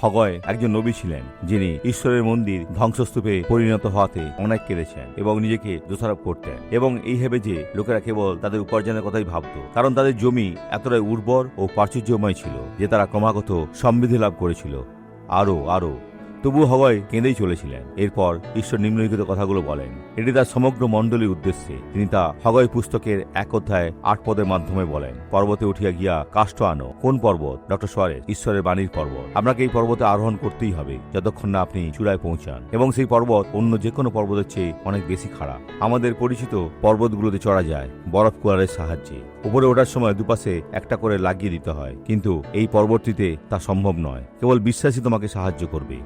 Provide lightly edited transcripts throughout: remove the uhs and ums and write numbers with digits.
হগয় একজন নবী ছিলেন, যিনি ঈশ্বরের মন্দির ধ্বংসস্তূপে পরিণত হওয়াতে অনেক কেঁদেছেন এবং নিজেকে দোষারোপ করতেন, এবং এই ভেবে যে লোকেরা কেবল তাদের উপার্জনের কথাই ভাবত, কারণ তাদের জমি এতটাই উর্বর ও প্রাচুর্যময় ছিল যে তারা ক্রমাগত সমৃদ্ধি লাভ করেছিল আরো। তবু হগয় কেঁদেই চলেছিলেন। এরপর ঈশ্বর নিম্নলিখিত কথাগুলো বলেন। এটি তার সমগ্র মণ্ডলীর উদ্দেশ্যে। তিনি তা হগয় পুস্তকের 1 অধ্যায় 8 পদের মাধ্যমে বলেন। পর্বতে উঠিয়া গিয়া কাষ্ঠ আনো। কোন পর্বত? ডক্টর সোয়ারেজ, ঈশ্বরের বাণীর পর্বত। আপনাকে এই পর্বতে আরোহণ করতেই হবে যতক্ষণ না আপনি চূড়ায় পৌঁছান, এবং সেই পর্বত অন্য যে কোনো পর্বতের চেয়ে অনেক বেশি খাড়া। আমাদের পরিচিত পর্বতগুলোতে চড়া যায় বরফ কুয়ারের সাহায্যে। উপরে ওঠার সময় দুপাশে একটা করে লাগিয়ে দিতে হয়, কিন্তু এই পর্বতটিতে তা সম্ভব নয়। কেবল বিশ্বাসই তোমাকে সাহায্য করবে।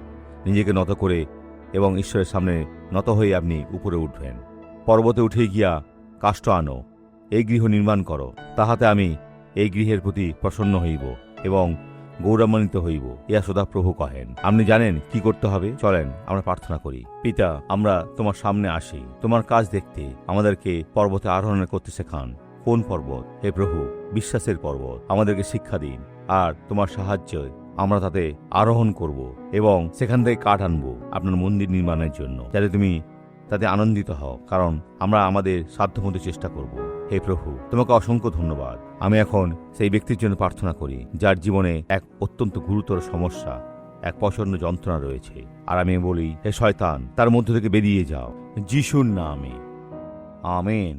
নিজেকে নত করে এবং ঈশ্বরের সামনে নত হয়ে আপনি উপরে উঠবেন। পর্বতে উঠে গিয়া কাষ্ঠ আনো, এই গৃহ নির্মাণ করো, তাহাতে আমি এই গৃহের প্রতি প্রসন্ন হইব এবং গৌরবান্বিত হইব, ইয়া সদাপ্রভু কহেন। আপনি জানেন কি করতে হবে। চলেন আমরা প্রার্থনা করি। পিতা, আমরা তোমার সামনে আসি তোমার কাজ দেখতে। আমাদেরকে পর্বতে আরোহণ করতে শেখান। কোন পর্বত? হে প্রভু, বিশ্বাসের পর্বত। আমাদেরকে শিক্ষা দিন, আর তোমার সাহায্যে আমরা তাতে আরোহণ করব এবং সেখান থেকে কাঠ আনবো আপনার মন্দির নির্মাণের জন্য, যাতে তুমি তাতে আনন্দিত হও, কারণ আমরা আমাদের সাধ্যমতো চেষ্টা করব। হে প্রভু, তোমাকে অসংখ্য ধন্যবাদ। আমি এখন সেই ব্যক্তির জন্য প্রার্থনা করি যার জীবনে এক অত্যন্ত গুরুতর সমস্যা, এক প্রচণ্ড যন্ত্রণা রয়েছে। আর আমি বলি, হে শয়তান, তার মধ্য থেকে বেরিয়ে যাও যিশুর নামে। আমেন।